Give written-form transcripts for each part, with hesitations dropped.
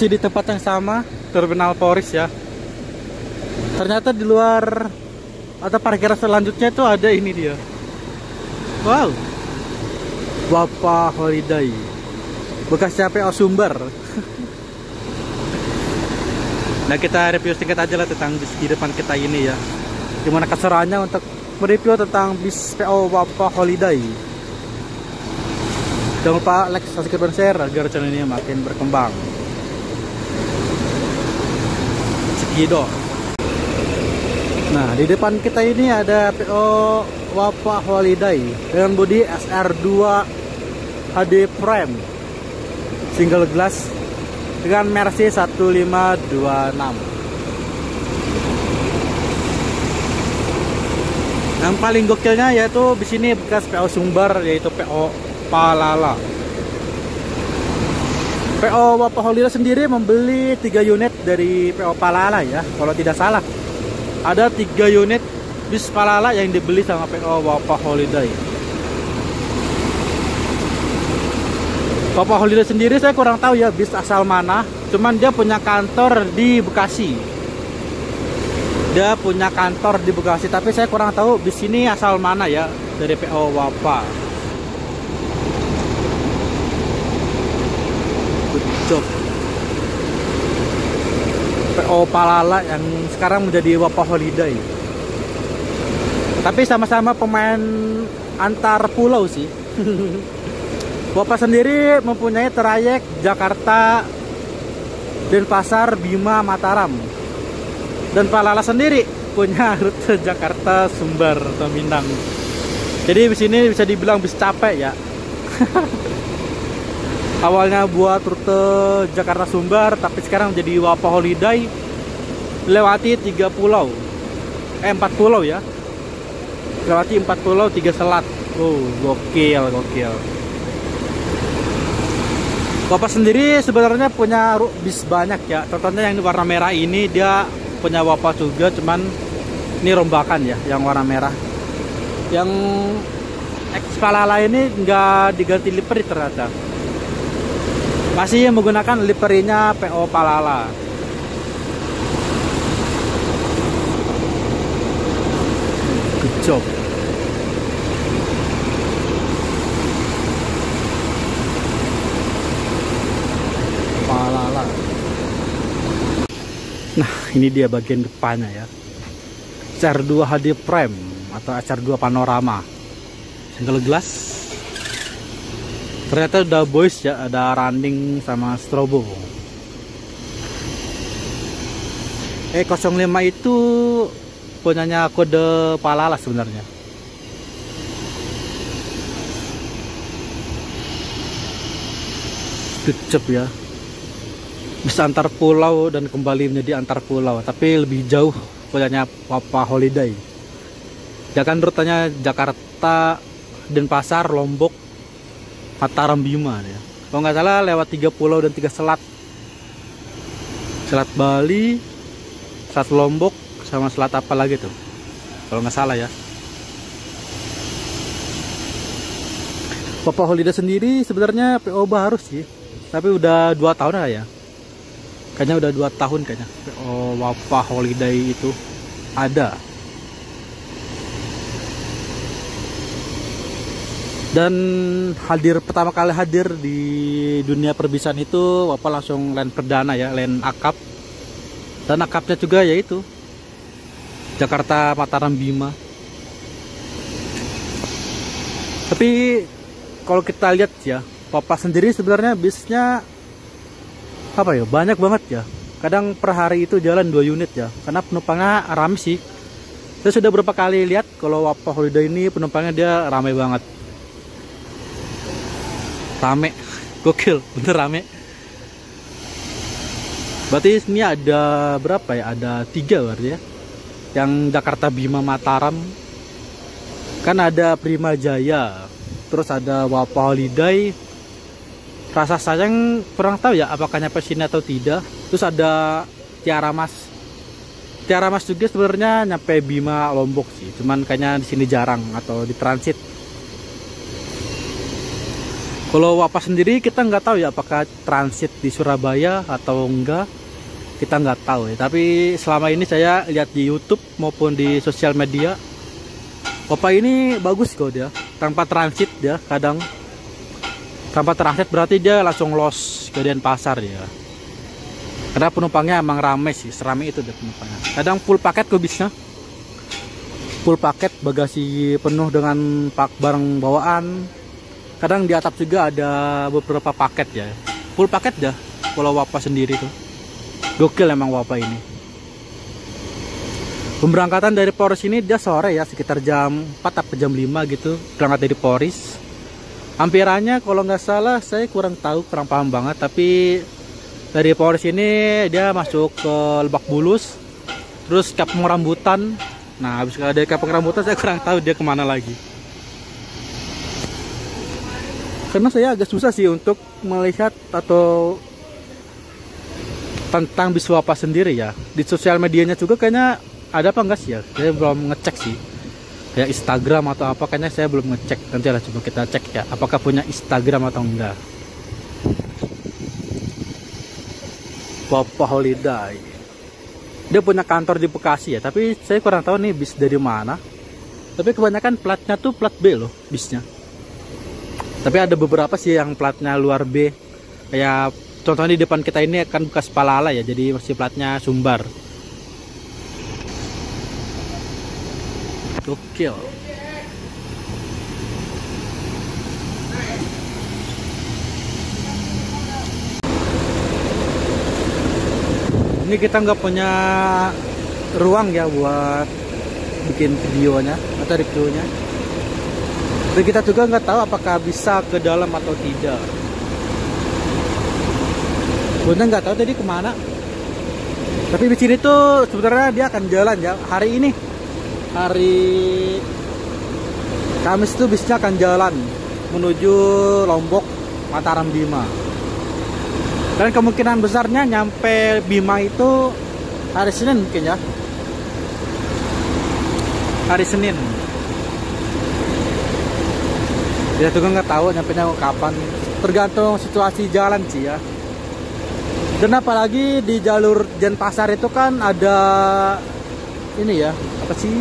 Masih di tempat yang sama, Terminal Polris ya. Ternyata di luar atau parkiran selanjutnya itu ada ini dia. Wow, Wapa Holiday, bekasnya PO Sumber. Nah, kita review singkat aja lah tentang bis di depan kita ini ya. Gimana keseruannya untuk mereview tentang bis PO Wapa Holiday. Jangan lupa like, subscribe, dan share agar channel ini makin berkembang. Sekido. Nah, di depan kita ini ada PO Wapa Holiday dengan bodi SR2 HD Prime single glass dengan Mercy 1526. Yang paling gokilnya yaitu di sini bekas PO Sumber, yaitu PO Palala. PO Wapa Holiday sendiri membeli 3 unit dari PO Palala ya, kalau tidak salah. Ada 3 unit bis Palala yang dibeli sama PO Wapa Holiday. Wapa Holiday sendiri saya kurang tahu ya bis asal mana, cuman dia punya kantor di Bekasi. Dia punya kantor di Bekasi, tapi saya kurang tahu bis ini asal mana ya dari PO Wapa. Good job. PO Palala yang sekarang menjadi Wapa Holiday. Tapi sama-sama pemain antar pulau sih. Wapa sendiri mempunyai trayek Jakarta, Denpasar, Bima, Mataram. Dan Palala sendiri punya rute Jakarta, Sumber, atau Minang. Jadi di sini bisa dibilang bis capek ya. Awalnya buat rute Jakarta Sumber, tapi sekarang menjadi Wapa Holiday, lewati 3 pulau. 4 pulau ya. Lewati 4 pulau, 3 selat. Oh, gokil. Wapa sendiri sebenarnya punya bis banyak ya. Contohnya yang warna merah ini dia punya Wapa juga, cuman ini rombakan ya, yang warna merah. Yang Palala ini nggak diganti livery ternyata. Masih menggunakan liverynya PO Palala. Good job. Palala. Nah, ini dia bagian depannya ya. SR2 HD Prime atau SR2 Panorama single glass. Ternyata udah boys ya, ada running sama strobo. 05 itu punyanya kode Palala sebenarnya. Good job ya. Bisa antar pulau dan kembali menjadi antar pulau, tapi lebih jauh punyanya Wapa Holiday. Jangan rutenya Jakarta, Denpasar, Lombok, Mataram, Bima ya. Kalau nggak salah lewat 3 pulau dan 3 selat. Selat Bali, Selat Lombok, sama selat apa lagi tuh? Kalau nggak salah ya. Wapa Holiday sendiri sebenarnya PO baru sih, tapi udah 2 tahun lah ya. Kayaknya udah 2 tahun kayaknya PO Wapa Holiday itu ada. Dan pertama kali hadir di dunia perbisan itu Wapa langsung land perdana ya, land akap. Dan akapnya juga yaitu Jakarta, Mataram, Bima. Tapi kalau kita lihat ya, Wapa sendiri sebenarnya bisnya apa ya, banyak banget ya. Kadang per hari itu jalan 2 unit ya, karena penumpangnya ramai sih. Saya sudah beberapa kali lihat kalau Wapa Holiday ini penumpangnya dia ramai banget. Rame, gokil, bener rame. Berarti ini ada berapa ya? Ada 3 berarti ya. Yang Jakarta, Bima, Mataram. Kan ada Prima Jaya, terus ada Wapa Holiday. Rasa sayang kurang tahu ya apakah nyampe sini atau tidak. Terus ada Tiara Mas. Tiara Mas juga sebenarnya nyampe Bima, Lombok sih. Cuman kayaknya di sini jarang atau di transit. Kalau Wapa sendiri kita nggak tahu ya apakah transit di Surabaya atau enggak, kita nggak tahu ya. Tapi selama ini saya lihat di YouTube maupun di sosial media, Wapa ini bagus kok dia, tanpa transit dia kadang. Tanpa transit berarti dia langsung los ke Denpasar ya. Karena penumpangnya emang rame sih, serame itu deh penumpangnya. Kadang full paket kok bisnya. Full paket, bagasi penuh dengan barang bawaan. Kadang di atap juga ada beberapa paket ya. Full paket dah kalau Wapa sendiri tuh. Gokil emang Wapa ini. Pemberangkatan dari Polres ini dia sore ya, sekitar jam 4 atau jam 5 gitu. Berangkat dari Polres. Ampirannya kalau nggak salah saya kurang tahu, kurang paham banget. Tapi dari Polres ini dia masuk ke Lebak Bulus. Terus Kampung Rambutan. Nah habis dari Kampung Rambutan saya kurang tahu dia kemana lagi. Karena saya agak susah sih untuk melihat atau tentang bis Wapa sendiri ya. Di sosial medianya juga kayaknya ada apa enggak sih ya? Saya belum ngecek sih. Kayak Instagram atau apa, kayaknya saya belum ngecek. Nanti lah coba kita cek ya, apakah punya Instagram atau enggak. Wapa Holiday. Dia punya kantor di Bekasi ya, tapi saya kurang tahu nih bis dari mana. Tapi kebanyakan platnya tuh plat B loh bisnya. Tapi ada beberapa sih yang platnya luar B. Kayak contohnya di depan kita ini akan bekas Palala ya, jadi masih platnya Sumbar. Gokil. Ini kita nggak punya ruang ya buat bikin videonya atau reviewnya. Dan kita juga nggak tahu apakah bisa ke dalam atau tidak. Bunda nggak tahu tadi kemana. Tapi di sini tuh sebenarnya dia akan jalan ya. Hari ini, hari Kamis tuh bisnya akan jalan menuju Lombok, Mataram, Bima. Dan kemungkinan besarnya nyampe Bima itu hari Senin mungkin ya. Hari Senin. Kita juga nggak tahu nyampenya kapan, tergantung situasi jalan sih ya. Dan apalagi di jalur Denpasar itu kan ada ini ya, apa sih,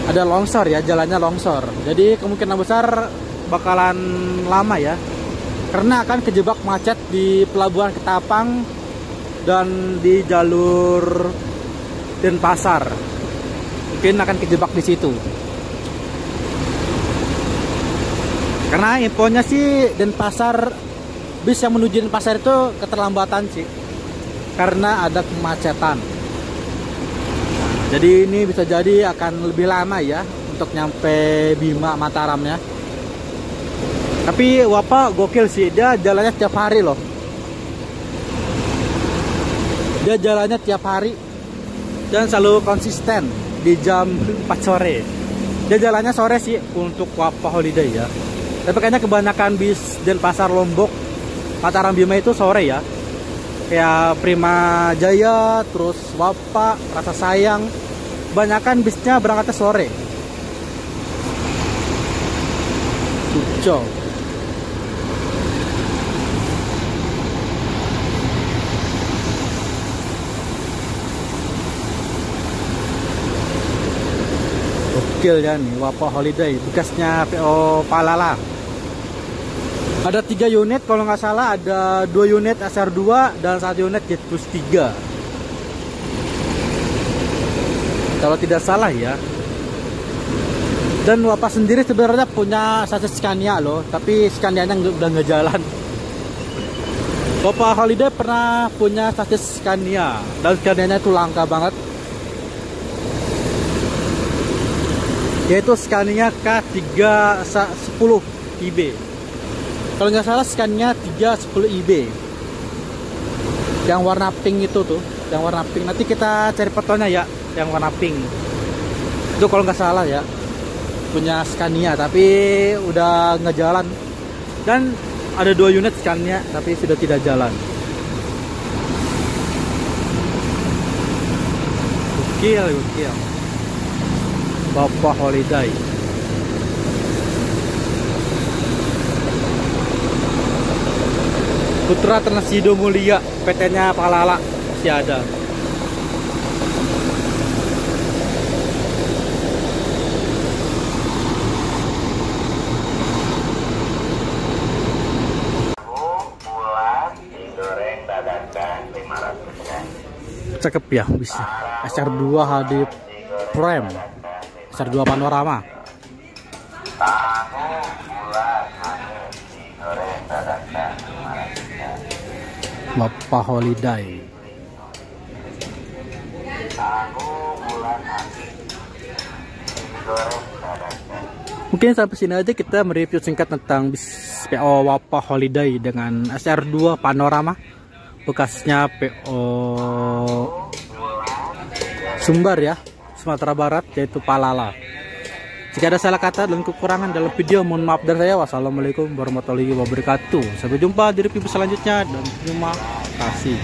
ada longsor ya, jalannya longsor. Jadi kemungkinan besar bakalan lama ya, karena akan kejebak macet di Pelabuhan Ketapang dan di jalur Denpasar. Mungkin akan kejebak di situ. Karena infonya sih Denpasar, bis yang menuju Denpasar itu keterlambatan sih, karena ada kemacetan. Jadi ini bisa jadi akan lebih lama ya untuk nyampe Bima Mataramnya. Tapi Wapa gokil sih, dia jalannya tiap hari loh. Dia jalannya tiap hari dan selalu konsisten di jam 4 sore. Dia jalannya sore sih untuk Wapa Holiday ya. Tapi kayaknya kebanyakan bis Denpasar, Lombok, Mataram, Bima itu sore ya. Kayak Prima Jaya, terus Wapa, Rasa Sayang, kebanyakan bisnya berangkatnya sore. Tujuh. Gokil ya nih, Wapa Holiday, bekasnya PO Palala. Ada 3 unit kalau nggak salah, ada 2 unit SR2 dan 1 unit Jet Plus 3. Kalau tidak salah ya. Dan Wapa sendiri sebenarnya punya sasis Scania loh, tapi Scania-nya udah nggak jalan. Wapa Holiday pernah punya sasis Scania, dan Scania-nya itu langka banget. Yaitu Scania K310 IB. Kalau nggak salah Scania 310 IB yang warna pink itu tuh, yang warna pink. Nanti kita cari fotonya ya, yang warna pink itu kalau nggak salah ya, punya Scania tapi udah nggak jalan. Dan ada 2 unit Scania tapi sudah tidak jalan. Gokil. Wapa Holiday. Putra Transido Mulia, PT-nya Palala masih ada. Cakep ya, bisa. SR2 HD Prime, SR2 Panorama. Bapak Holiday. Mungkin sampai sini aja kita mereview singkat tentang bis PO Wapa Holiday dengan SR2 Panorama, bekasnya PO Sumbar ya, Sumatera Barat, yaitu Palala. Jika ada salah kata dan kekurangan dalam video, mohon maaf dari saya. Wassalamualaikum warahmatullahi wabarakatuh. Sampai jumpa di review selanjutnya dan terima kasih.